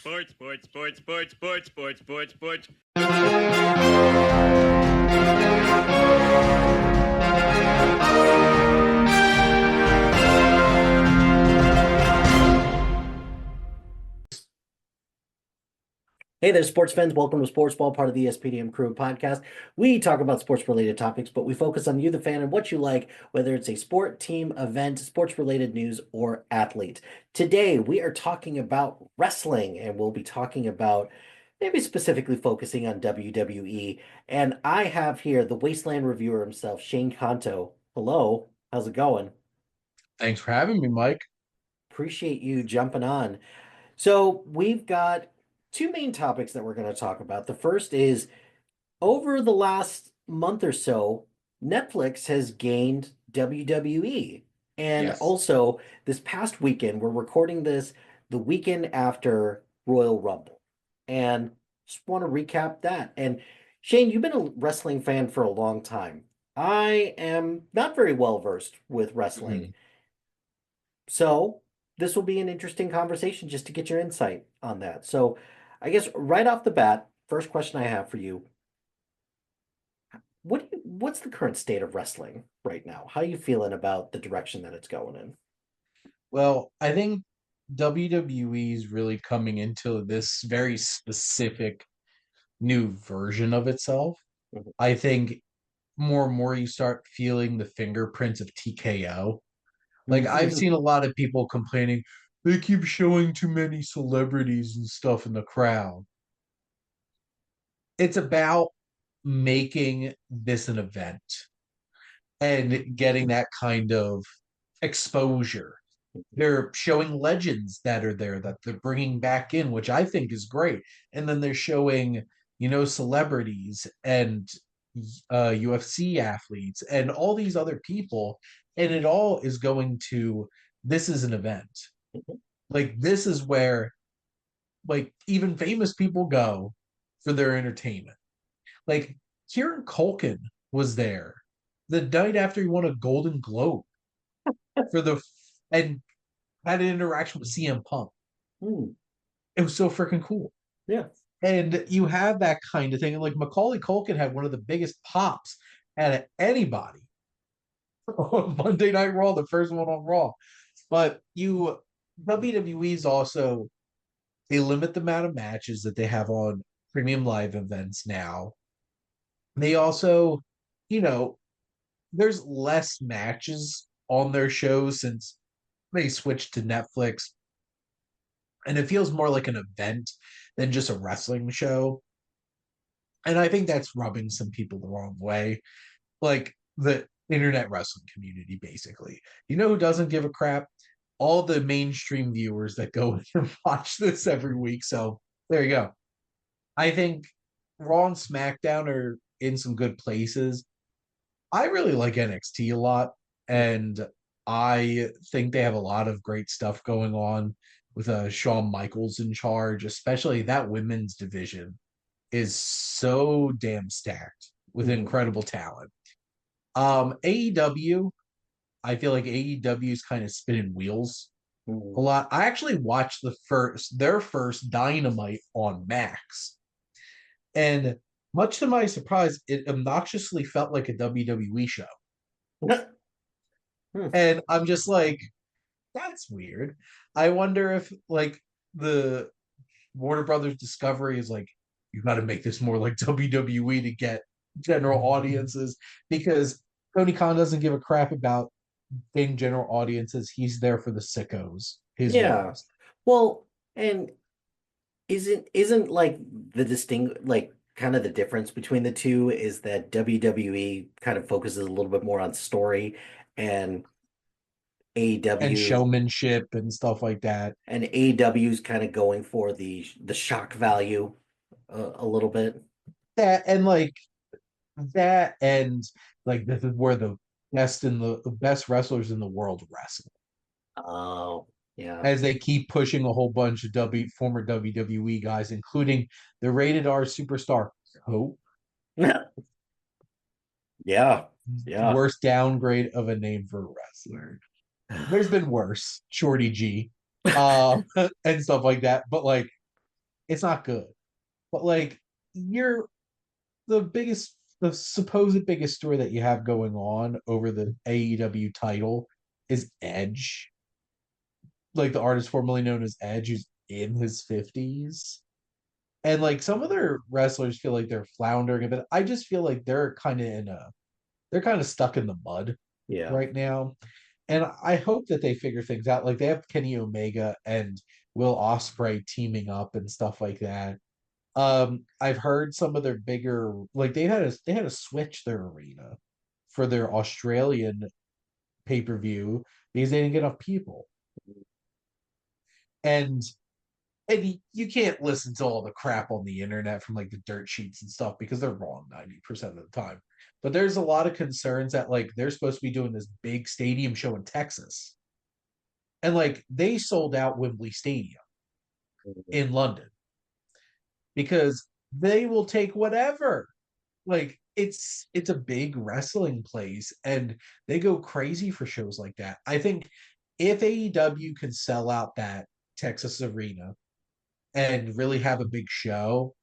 Sports, sports, sports, sports, sports, sports, sports, sports. Hey there, sports fans. Welcome to Sportsball, part of the SPDM Crew podcast. We talk about sports-related topics, but we focus on you, the fan, and what you like, whether it's a sport, team, event, sports-related news, or athlete. Today, we are talking about wrestling, and we'll be talking about maybe specifically focusing on WWE. And I have here the Wasteland reviewer himself, Shane Conto. Hello, how's it going? Thanks for having me, Mike. Appreciate you jumping on. So we've got two main topics that we're going to talk about. The first is over the last month or so, Netflix has gained WWE. And Yes. also, this past weekend, we're recording this the weekend after Royal Rumble. And just want to recap that. And Shane, you've been a wrestling fan for a long time. I am not very well versed with wrestling. Mhm. So this will be an interesting conversation just to get your insight on that. So I guess right off the bat, first question I have for you, what's the current state of wrestling right now? How are you feeling about the direction that it's going in? Well, I think WWE is really coming into this very specific new version of itself. Mhm. I think more and more you start feeling the fingerprints of TKO. Like I've seen a lot of people complaining they keep showing too many celebrities and stuff in the crowd. It's about making this an event and getting that kind of exposure. They're showing legends that are there that they're bringing back in, which I think is great. And then they're showing, celebrities and UFC athletes and all these other people. And it all is going to, this is an event. Like, this is where, like, even famous people go for their entertainment. Like, Kieran Culkin was there the night after he won a Golden Globe for and had an interaction with CM Punk. Hmm. It was so freaking cool. Yeah. And you have that kind of thing. Like Macaulay Culkin had one of the biggest pops out of anybody on Monday Night Raw, the first one on Raw. But WWE's also, they limit the amount of matches that they have on premium live events now. They also, you know, there's less matches on their shows since they switched to Netflix, and it feels more like an event than just a wrestling show. And I think that's rubbing some people the wrong way. Like the internet wrestling community, basically. You know who doesn't give a crap? All the mainstream viewers that go and watch this every week. So there you go. I think Raw and SmackDown are in some good places. I really like NXT a lot, and I think they have a lot of great stuff going on with Shawn Michaels in charge, especially that women's division is so damn stacked with Mhm. incredible talent. AEW, I feel like AEW is kind of spinning wheels a Mhm. lot. I actually watched their first Dynamite on Max, and much to my surprise, it obnoxiously felt like a WWE show. Hmm. And I'm just like, that's weird. I wonder if like the Warner Brothers Discovery is like, you got to make this more like WWE to get general audiences because Tony Khan doesn't give a crap about getting general audiences. He's there for the sickos, his Yeah. words. Well, and isn't like the distinct like kind of the difference between the two is that WWE kind of focuses a little bit more on story and And AEW showmanship and stuff like that. and AEW's kind of going for the shock value a little bit. That and like that and like this is where the best wrestlers in the world wrestle. Oh, yeah. As they keep pushing a whole bunch of former WWE guys, including the rated R superstar Hope. Yeah. Yeah. Worst downgrade of a name for a wrestler. There's been worse, Shorty G, and stuff like that. But like It's not good. But like you're the supposed biggest story that you have going on over the AEW title is Edge, like the artist formerly known as Edge, who's in his 50s. And like some other wrestlers feel like they're floundering a bit. I just feel like they're kind of stuck in the mud Yeah. right now. And I hope that they figure things out. Like they have Kenny Omega and Will Ospreay teaming up and stuff like that. I've heard some of their bigger like they had to switch their arena for their Australian pay-per-view because they didn't get enough people. And you can't listen to all the crap on the internet from like the dirt sheets and stuff because they're wrong 90% of the time. But there's a lot of concerns that like they're supposed to be doing this big stadium show in Texas. And like they sold out Wembley Stadium in London because they will take whatever. Like it's a big wrestling place and they go crazy for shows like that. I think if AEW can sell out that Texas arena and really have a big show,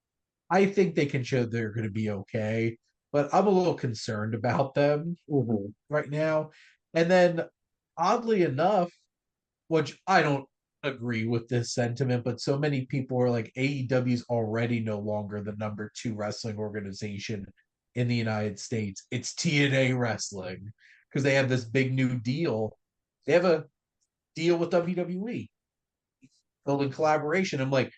I think they can show they're going to be okay. But I'm a little concerned about them Mhm. right now. And then, oddly enough, which I don't agree with this sentiment, but so many people are like AEW is already no longer the number two wrestling organization in the United States. It's TNA Wrestling because they have this big new deal. They have a deal with WWE building collaboration. I'm like,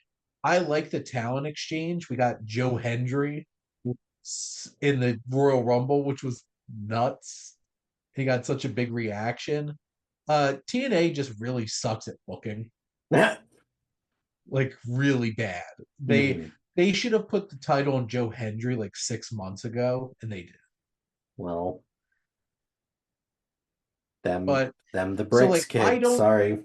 I like the talent exchange. We got Joe Hendry in the Royal Rumble, which was nuts. He got such a big reaction. TNA just really sucks at booking, like really bad. Mhm. They should have put the title on Joe Hendry like 6 months ago, and they did. Well, them But them the so bricks like I kicked. don't Sorry.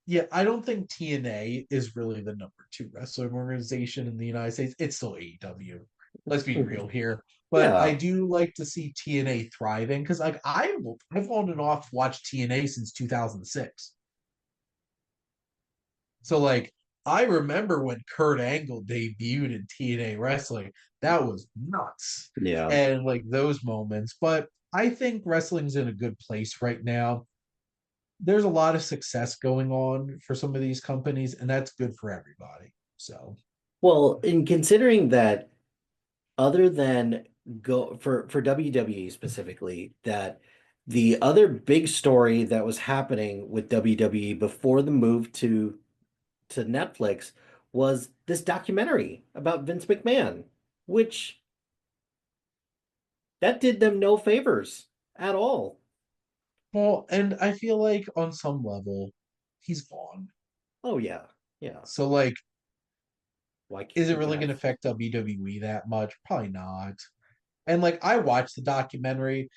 yeah, I don't think TNA is really the number two wrestling organization in the United States. It's still AEW. Let's be Mhm. real here. But I Yeah. do like to see TNA thriving because like I've on and off watched TNA since 2006. So like I remember when Kurt Angle debuted in TNA wrestling. That was nuts. Yeah. And like those moments. But I think wrestling's in a good place right now. There's a lot of success going on for some of these companies, and that's good for everybody. So, Well, in considering that other than go for WWE specifically, that the other big story that was happening with WWE before the move to Netflix was this documentary about Vince McMahon, which that did them no favors at all. well, and I feel like on some level, he's gone. Oh yeah. Yeah. So, like, Why is can't it you really going to have affect WWE that much? Probably not. And like, I watched the documentary.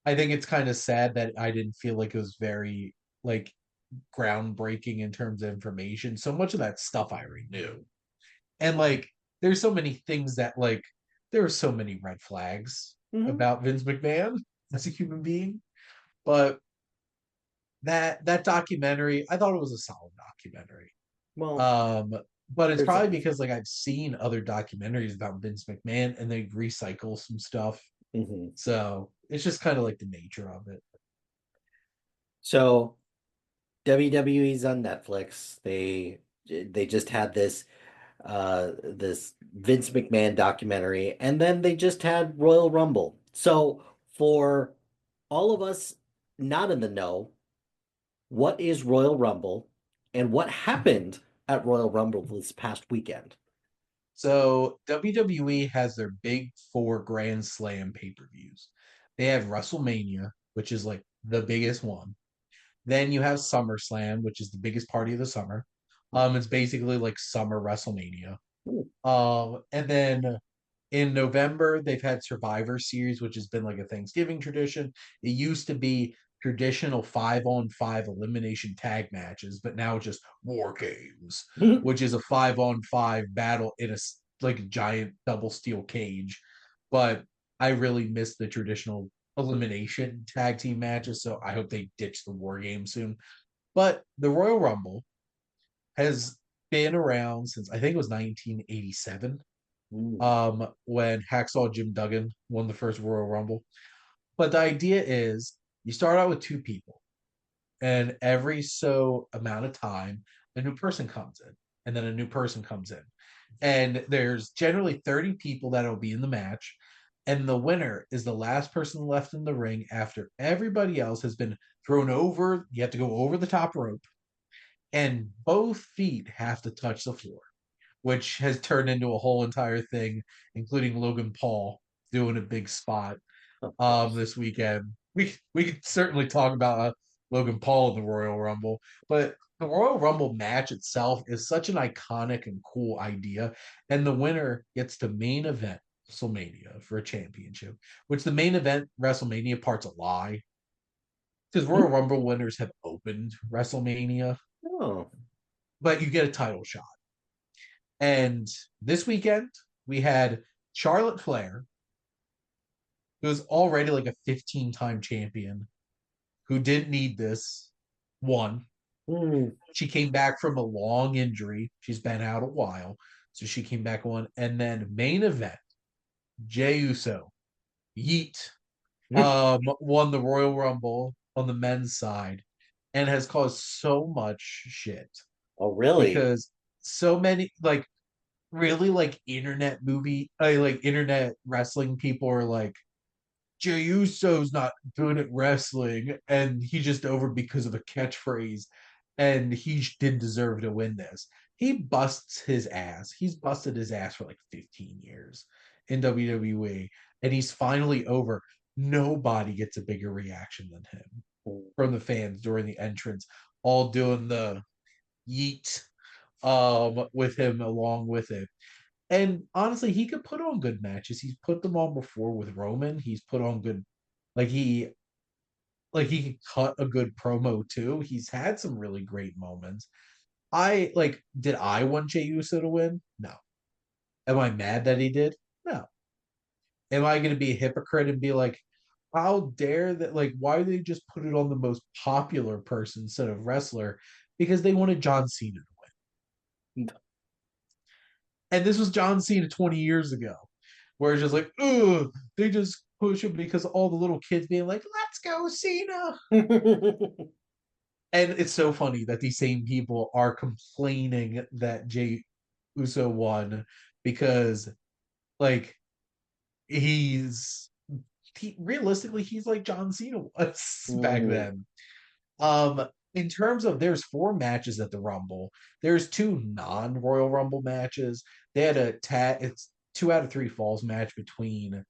I think it's kind of sad that I didn't feel like it was very like groundbreaking in terms of information. So much of that stuff I already knew. And like there's so many things that like there are so many red flags Mhm. about Vince McMahon as a human being. But that documentary, I thought it was a solid documentary. Well, Um, but it's there's probably because like I've seen other documentaries about Vince McMahon and they recycle some stuff. mhm. So it's just kind of like the nature of it. So WWE's on Netflix. They just had this Vince McMahon documentary, and then they just had Royal Rumble. So for all of us not in the know, what is Royal Rumble and what happened at Royal Rumble this past weekend? So WWE has their big four Grand Slam pay-per-views. They have WrestleMania, which is like the biggest one. Then you have SummerSlam, which is the biggest party of the summer. It's basically like summer WrestleMania. Ooh. And then in November, they've had Survivor Series, which has been like a Thanksgiving tradition. It used to be traditional 5-on-5 elimination tag matches, but now it's just War Games, which is a 5-on-5 battle in like a giant double steel cage. But I really miss the traditional elimination tag team matches, so I hope they ditch the War Game soon. But the Royal Rumble has been around since I think it was 1987, Mm. when Hacksaw Jim Duggan won the first Royal Rumble. But the idea is you start out with two people, and every so amount of time, a new person comes in, and then a new person comes in. And there's generally 30 people that'll be in the match, and the winner is the last person left in the ring after everybody else has been thrown over. You have to go over the top rope, and both feet have to touch the floor, which has turned into a whole entire thing, including Logan Paul doing a big spot Of course. this weekend. We could certainly talk about Logan Paul in the Royal Rumble, but the Royal Rumble match itself is such an iconic and cool idea, and the winner gets to main event WrestleMania for a championship, which the main event WrestleMania part's a lie because Mm. Royal Rumble winners have opened WrestleMania, Oh. but you get a title shot. And this weekend we had Charlotte Flair, who was already like a 15-time champion, who didn't need this, won. Mm. She came back from a long injury. She's been out a while. So she came back one. And then main event, Jey Uso, Yeet, won the Royal Rumble on the men's side and has caused so much shit Oh, really? because so many really like internet wrestling people are like, Jey Uso's not good at wrestling, and he's just over because of a catchphrase, and he didn't deserve to win this. He busts his ass. He's busted his ass for like 15 years in WWE, and he's finally over. Nobody gets a bigger reaction than him from the fans during the entrance, all doing the yeet with him along with it. And honestly, he could put on good matches. He's put them on before with Roman. He's put on good, like he could cut a good promo too. He's had some really great moments. Did I want Jey Uso to win? No. Am I mad that he did? No. Am I going to be a hypocrite and be like, how dare that? Like, why did they just put it on the most popular person instead of wrestler? Because they wanted John Cena to win. And this was John Cena 20 years ago, where it's just like, ugh, they just push him because all the little kids being like, let's go, Cena. And it's so funny that these same people are complaining that Jey Uso won because, like, realistically, he's like John Cena was back Mm. then. In terms of there's 4 matches at the Rumble. There's 2 non-Royal Rumble matches. They had it's 2 out of 3 falls match between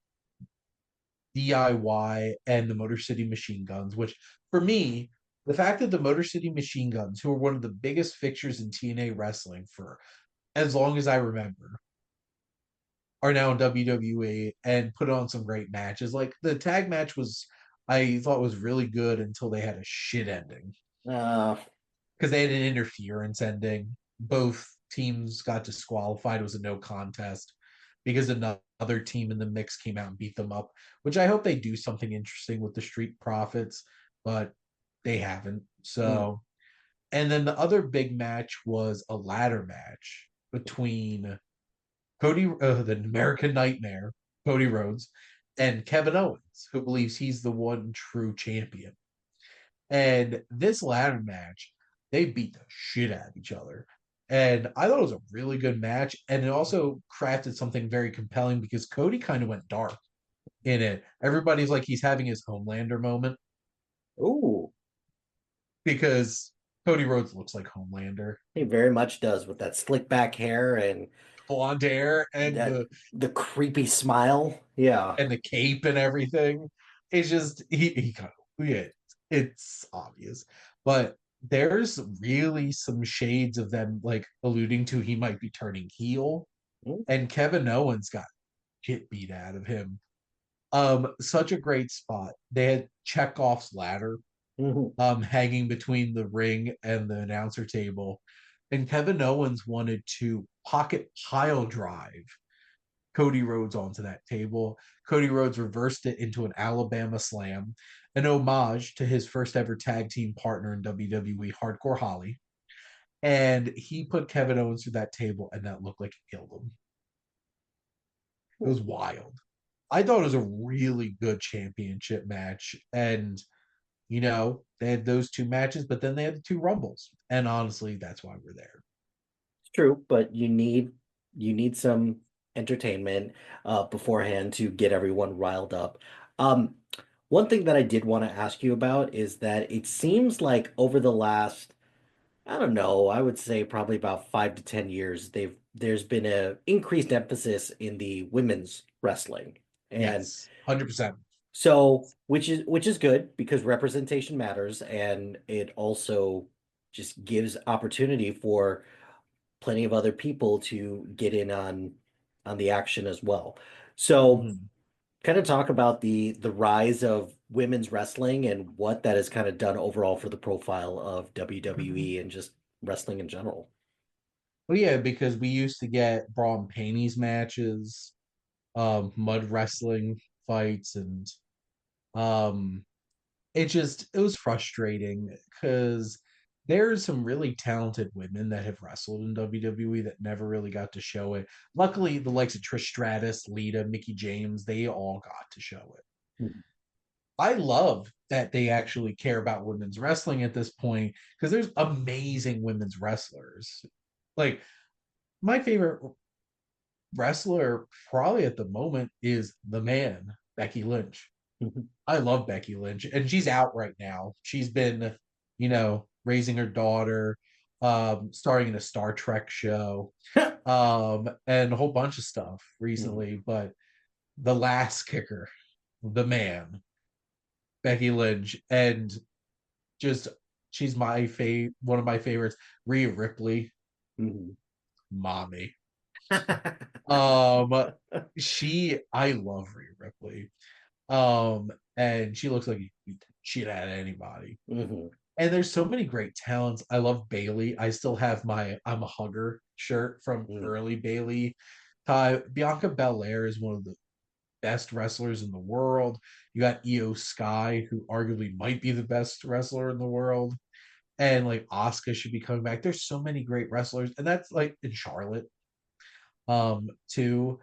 DIY and the Motor City Machine Guns, which for me, the fact that the Motor City Machine Guns, who are one of the biggest fixtures in TNA wrestling for as long as I remember, are now in WWE and put on some great matches. Like the tag match I thought was really good until they had a shit ending uh, because they had an interference ending. Both teams got disqualified. It was a no contest because another team in the mix came out and beat them up, which I hope they do something interesting with the Street Profits, but they haven't. mm. So, and then the other big match was a ladder match between the American Nightmare, Cody Rhodes, and Kevin Owens, who believes he's the one true champion. And this ladder match, they beat the shit out of each other. And I thought it was a really good match. And it also crafted something very compelling because Cody kind of went dark in it. Everybody's like he's having his Homelander moment Ooh, because Cody Rhodes looks like Homelander. he very much does with that slick back hair and Blonde hair and that the creepy smile. Yeah. the cape and everything. It's just he kind of yeah, it's obvious. But there's really some shades of them like alluding to he might be turning heel. Mm. And Kevin Owens got shit beat out of him. Such a great spot. They had Chekhov's ladder Mhm. hanging between the ring and the announcer table. And Kevin Owens wanted to pocket pile drive Cody Rhodes onto that table. Cody Rhodes reversed it into an Alabama slam, an homage to his first ever tag team partner in WWE, Hardcore Holly. And he put Kevin Owens through that table, and that looked like it killed him. It was wild. I thought it was a really good championship match. And, they had those two matches, but then they had the two Rumbles. And honestly, that's why we're there. It's true, but you need some entertainment beforehand to get everyone riled up. Um, one thing that I did want to ask you about is that it seems like over the last, I don't know, I would say probably about 5 to 10 years, there's been a increased emphasis in the women's wrestling. And Yes, 100%. so, which is good because representation matters, and it also just gives opportunity for plenty of other people to get in on the action as well. So, Mhm. kind of talk about the rise of women's wrestling and what that has kind of done overall for the profile of WWE and just wrestling in general. Well, yeah, because we used to get bra and panties matches, mud wrestling fights, and um, it was frustrating because there's some really talented women that have wrestled in WWE that never really got to show it. Luckily, the likes of Trish Stratus, Lita, Mickey James, they all got to show it. Mhm. I love that they actually care about women's wrestling at this point because there's amazing women's wrestlers. Like my favorite wrestler probably at the moment is the man, Becky Lynch. Mhm. I love Becky Lynch, and she's out right now. She's been, raising her daughter, starring in a Star Trek show, and a whole bunch of stuff Mhm. recently. But the last kicker, the man, Becky Lynch, and just she's one of my favorites. Rhea Ripley, Mhm. mommy. Um, I love Rhea Ripley. And she looks like you beat the shit out of anybody. Mhm. And there's so many great talents. I love Bailey. I still have my I'm a Hugger shirt from Mhm. early Bailey time. Bianca Belair is one of the best wrestlers in the world. You got Io Sky, who arguably might be the best wrestler in the world. And like Asuka should be coming back. There's so many great wrestlers, and that's like in Charlotte, too.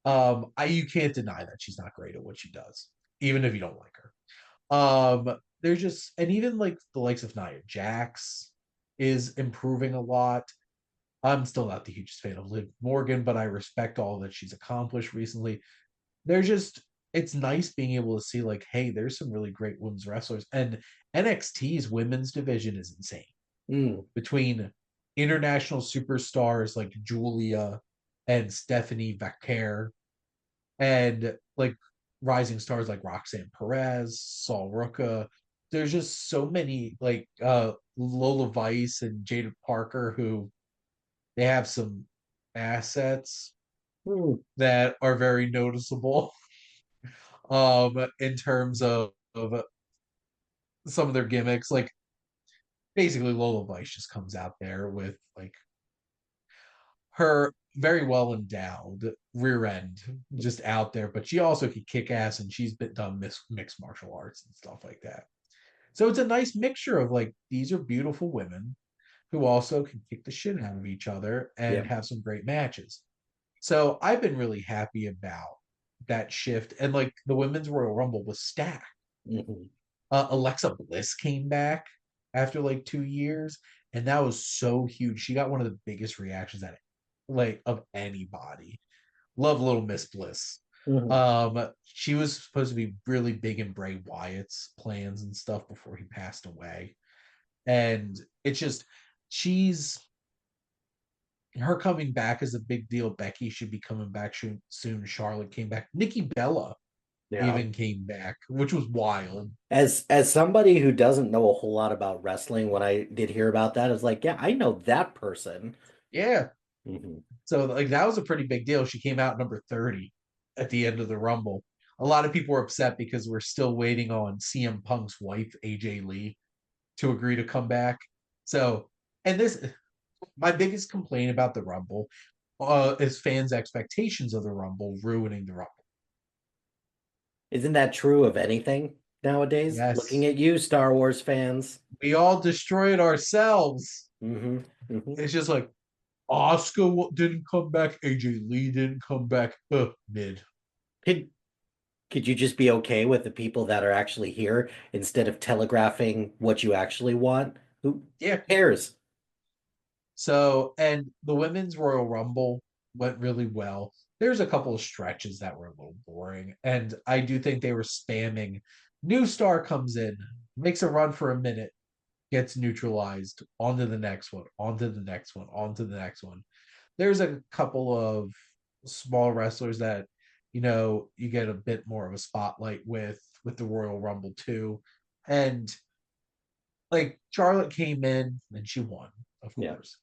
You can't deny that she's not great at what she does, even if you don't like her. They're just, and even like the likes of Nia Jax is improving a lot. I'm still not the hugest fan of Liv Morgan, but I respect all that she's accomplished recently. They're just, it's nice being able to see like, hey, there's some really great women's wrestlers, and NXT's women's division is insane. Mm. Between international superstars like Julia and Stephanie Vaquer, and like rising stars like Roxanne Perez, Saul Ruka. There's just so many like Lola Vice and Jada Parker who they have some assets Mm. that are very noticeable in terms of some of their gimmicks. Like basically Lola Vice just comes out there with like her very well endowed rear end just out there, but she also could kick ass and she's been done mixed martial arts and stuff like that. So it's a nice mixture of like these are beautiful women who also can kick the shit out of each other and Yeah. have some great matches. So I've been really happy about that shift. And like the women's Royal Rumble was stacked. Mhm. Alexa Bliss came back after like 2 years, and that was so huge. She got one of the biggest reactions at it, like of anybody. Love Little Miss Bliss. Mhm. She was supposed to be really big in Bray Wyatt's plans and stuff before he passed away. And it's just she's her coming back is a big deal. Becky should be coming back soon. Charlotte came back. Nikki Bella Yeah. even came back, which was wild. As somebody who doesn't know a whole lot about wrestling, when I did hear about that, I was like, yeah, I know that person. Yeah. Mhm. So like that was a pretty big deal. She came out number 30 at the end of the Rumble. A lot of people were upset because we're still waiting on CM Punk's wife, AJ Lee, to agree to come back. So, and this my biggest complaint about the Rumble is fans' expectations of the Rumble ruining the Rumble. Isn't that true of anything nowadays? Looking Yes. at you, Star Wars fans. We all destroyed ourselves. Mm-hmm. Mm-hmm. It's just like didn't come back, AJ Lee didn't come back. Mid. Could could you just be okay with the people that are actually here instead of telegraphing what you actually want? Who Yeah. cares? So, and the women's Royal Rumble went really well. There's a couple of stretches that were a little boring, and I do think they were spamming. New star comes in, makes a run for a minute, gets neutralized, on to the next one, on to the next one, on to the next one. There's a couple of small wrestlers that you get a bit more of a spotlight with the Royal Rumble too. And like Charlotte came in and she won, of Yeah. course.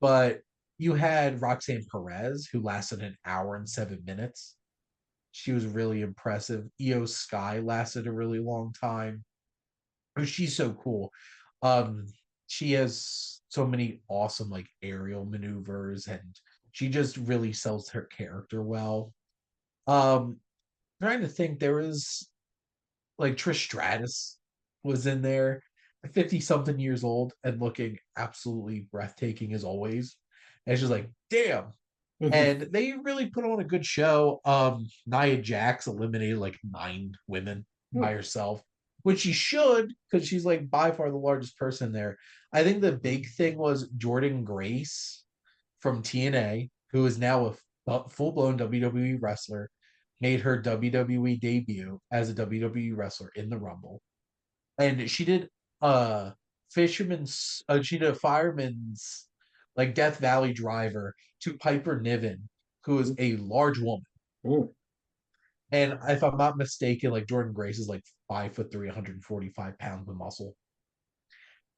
But you had Roxanne Perez, who lasted an hour and 7 minutes. She was really impressive. Io Sky lasted a really long time. She's so cool. Um, she has so many awesome like aerial maneuvers, and she just really sells her character well. Um, trying to think, there was like Trish Stratus was in there, 50 something years old and looking absolutely breathtaking as always. And it's just like, damn. Mhm. And they really put on a good show. Nia Jax eliminated like 9 women by herself, which she should, because she's like by far the largest person there. I think the big thing was Jordan Grace from TNA, who is now a full-blown WWE wrestler, made her WWE debut as a WWE wrestler in the Rumble. And she did she did a fireman's like Death Valley driver to Piper Niven, who is a large woman. Mm. And if I'm not mistaken, like Jordan Grace is like 5'3", 145 pounds of muscle.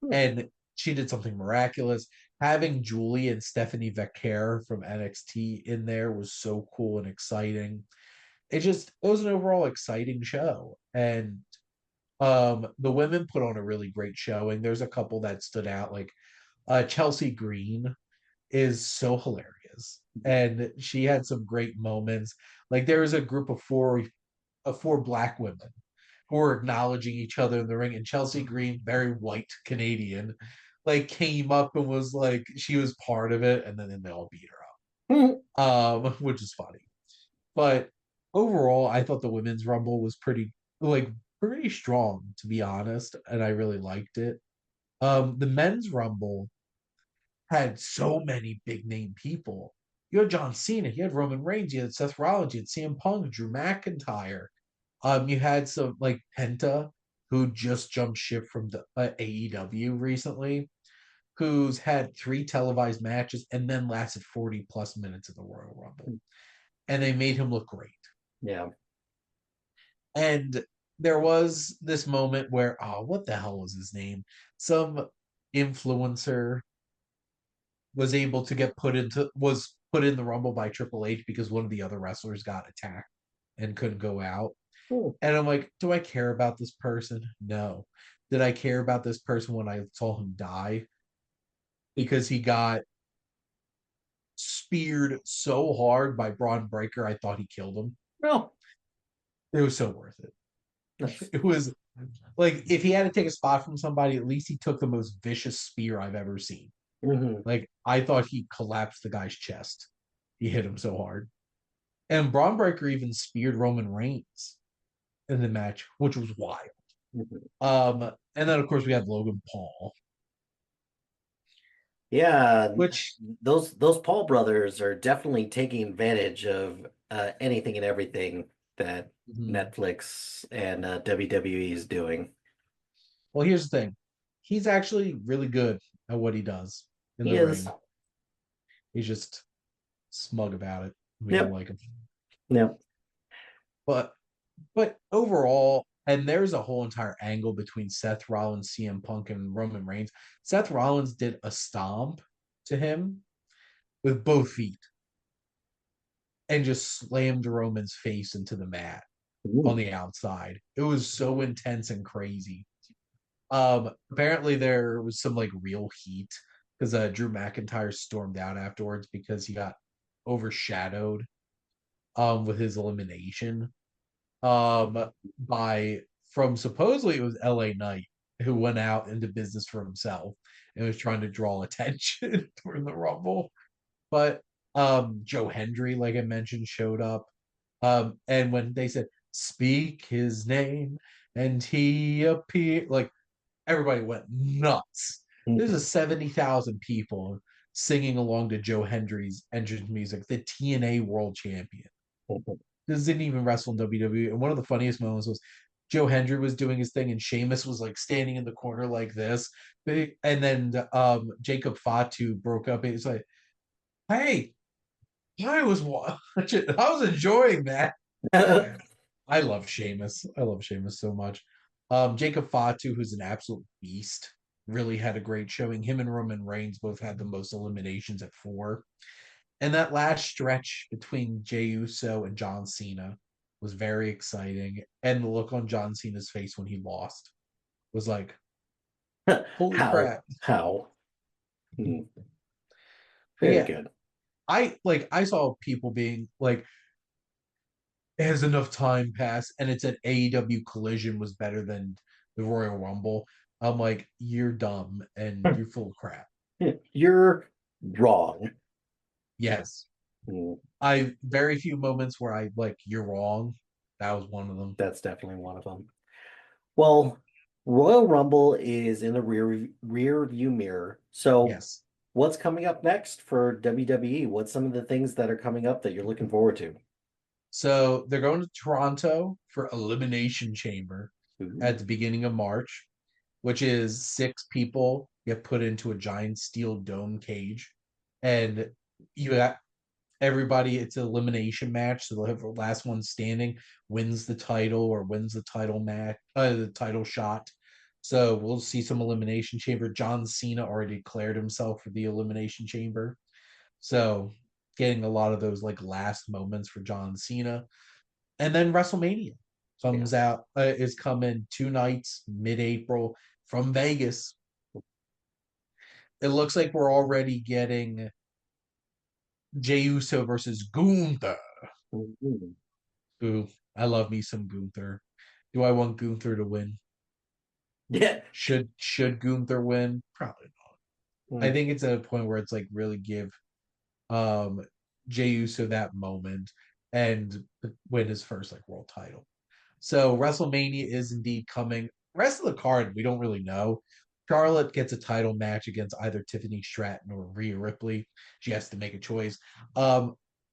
Mm. And she did something miraculous. Having Julie and Stephanie Vaquer from NXT in there was so cool and exciting. It was an overall exciting show. And the women put on a really great showing. There's a couple that stood out, like Chelsea Green is so hilarious, and she had some great moments. Like there was a group of four black women who were acknowledging each other in the ring, and Chelsea Green, very white Canadian, like came up and was like she was part of it, and then they all beat Mm. her up, which is funny. But overall, I thought the women's rumble was pretty strong, to be honest, and I really liked it. The men's rumble had so many big name people. You had John Cena, you had Roman Reigns, you had Seth Rollins, you had CM Punk, Drew McIntyre. You had some like Penta, who just jumped ship from the AEW recently, who's had 3 televised matches and then lasted 40 plus minutes in the Royal Rumble, and they made him look great. Yeah. And there was this moment where, oh, what the hell was his name? Some influencer was put in the Rumble by Triple H because one of the other wrestlers got attacked and couldn't go out. Mm. And I'm like, do I care about this person? No. Did I care about this person when I saw him die? Because he got speared so hard by Braun Breaker, I thought he killed him. Well, It was so worth it. that's It was like if he had to take a spot from somebody, at least he took the most vicious spear I've ever seen. mhm. Like I thought he collapsed the guy's chest. He hit him so hard. And Braun Breaker even speared Roman Reigns in the match, which was wild. Mhm. And then of course we had Logan Paul, Yeah, which those Paul brothers are definitely taking advantage of anything and everything that mhm. Netflix and WWE is doing. Well, here's the thing. He's actually really good at what he does in He the is. ring. He's just smug about it. We don't Yep. like him. Yep. But overall, and there's a whole entire angle between Seth Rollins, CM Punk, and Roman Reigns. Seth Rollins did a stomp to him with both feet and just slammed Roman's face into the mat on Ooh. the outside. It was so intense and crazy. Apparently there was some like real heat because Drew McIntyre stormed out afterwards because he got overshadowed with his elimination by from supposedly it was LA Knight, who went out into business for himself and was trying to draw attention during the Rumble. But Joe Hendry, like I mentioned, showed up. And when they said, speak his name, and he appeared, like everybody went nuts. There's a 70,000 people singing along to Joe Hendry's entrance music, the TNA World Champion. This didn't even wrestle in WWE. And one of the funniest moments was Joe Hendry was doing his thing, and Sheamus was like standing in the corner like this. And then Jacob Fatu broke up. He's like, "Hey, I was watching. I was enjoying that." I love Sheamus. I love Sheamus so much. Jacob Fatu, who's an absolute beast, really had a great showing. Him and Roman Reigns both had the most eliminations at 4. And that last stretch between Jey Uso and John Cena was very exciting. And the look on John Cena's face when he lost was like, holy crap. How? Very good. I saw people being like, has enough time passed, and it's an AEW Collision was better than the Royal Rumble. I'm like, you're dumb and you're full of crap. You're wrong. Yes. I very few moments where I like, you're wrong. That was one of them. That's definitely one of them. Well, Royal Rumble is in the rear view mirror. So Yes. what's coming up next for WWE? What's some of the things that are coming up that you're looking forward to? So they're going to Toronto for Elimination Chamber at the beginning of March, which is 6 people get put into a giant steel dome cage. And you got everybody, it's an elimination match. So they'll have the last one standing wins the title or wins the title match, the title shot. So we'll see some Elimination Chamber. John Cena already declared himself for the Elimination Chamber. So getting a lot of those like last moments for John Cena. And then WrestleMania comes out, is coming 2 nights, mid-April from Vegas. It looks like we're already getting Jey Uso versus Gunther. Ooh, I love me some Gunther. Do I want Gunther to win? Yeah. Should Gunther win? Probably not. I think it's at a point where it's like really give Jey Uso that moment and win his first like world title. So WrestleMania is indeed coming. Rest of the card we don't really know. Charlotte gets a title match against either Tiffany Stratton or Rhea Ripley. She has to make a choice. I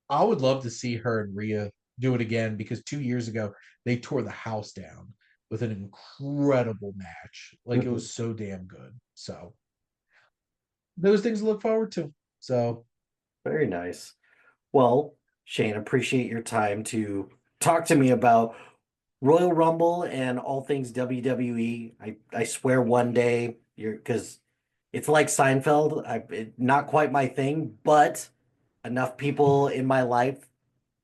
would love to see her and Rhea do it again because 2 years ago they tore the house down with an incredible match. Like it was so damn good. So those things to look forward to. So very nice. Well, Shane, appreciate your time to talk to me about Royal Rumble and all things WWE. I swear one day because it's like Seinfeld. Not quite my thing, but enough people in my life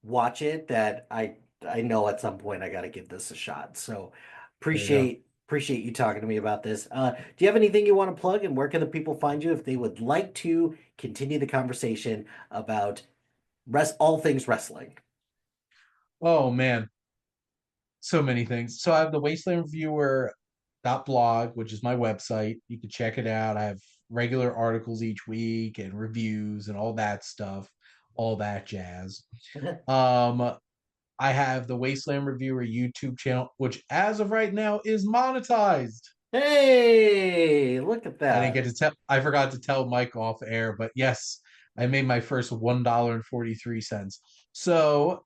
watch it that I know at some point I got to give this a shot. So appreciate you talking to me about this. Do you have anything you want to plug, and where can the people find you if they would like to continue the conversation about all things wrestling? Oh man, so many things. So I have the Wasteland Reviewer .blog, which is my website. You can check it out. I have regular articles each week and reviews and all that stuff, all that jazz. I have the Wasteland Reviewer YouTube channel, which as of right now is monetized. Hey, look at that. I didn't get to tell, I forgot to tell Mike off air, but yes, I made my first $1.43. So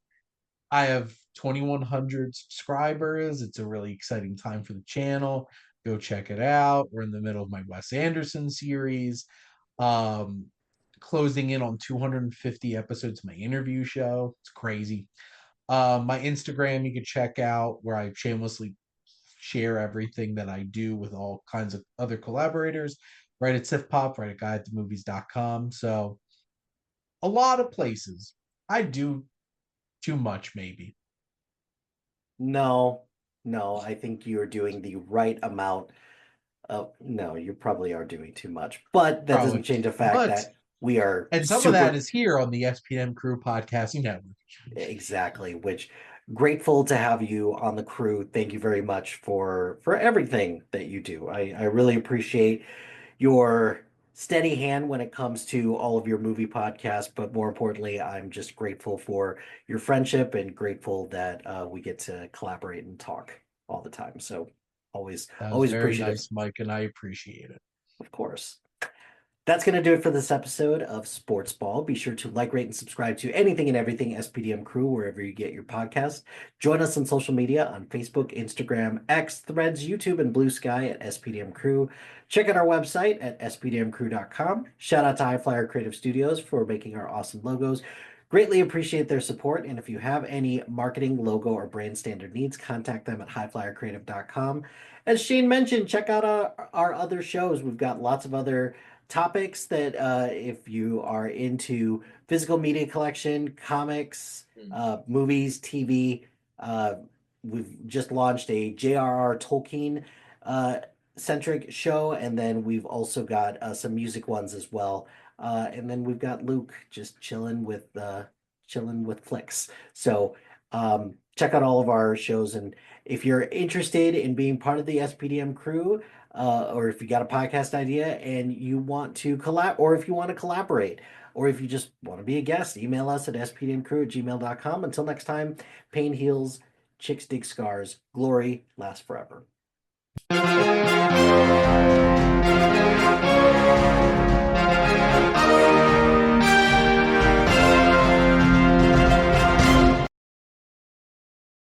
I have 2,100 subscribers. It's a really exciting time for the channel. Go check it out. We're in the middle of my Wes Anderson series. Closing in on 250 episodes of my interview show. It's crazy. My Instagram you can check out where I shamelessly share everything that I do with all kinds of other collaborators. Right at SifPop, right at guidethemovies.com. So a lot of places. I do too much, maybe. No, I think you're doing the right amount of, no, you probably are doing too much, but that doesn't change the fact that we are and some of that is here on the SPM Crew Podcasting Network. Exactly, which grateful to have you on the crew. Thank you very much for everything that you do. I really appreciate your steady hand when it comes to all of your movie podcasts, but more importantly, I'm just grateful for your friendship and grateful that we get to collaborate and talk all the time. So always, That was always very appreciative, nice, Mike, and I appreciate it. of course. That's going to do it for this episode of Sports Ball. Be sure to like, rate, and subscribe to anything and everything SPDM Crew wherever you get your podcast. Join us on social media on Facebook, Instagram, X, Threads, YouTube, and Blue Sky at SPDM Crew. Check out our website at spdmcrew.com. Shout out to High Flyer Creative Studios for making our awesome logos. Greatly appreciate their support. And if you have any marketing, logo, or brand standard needs, contact them at highflyercreative.com. As Shane mentioned, check out our other shows. We've got lots of other topics that if you are into physical media collection, comics, movies, TV, we've just launched a J.R.R. Tolkien centric show, and then we've also got some music ones as well. And then we've got Luke just chilling with flicks. So check out all of our shows, and if you're interested in being part of the SPDM crew, or if you got a podcast idea and you want to collab, or if you want to collaborate, or if you just want to be a guest, email us at spdmcrew@gmail.com. Until next time, pain heals, chicks dig scars, glory lasts forever.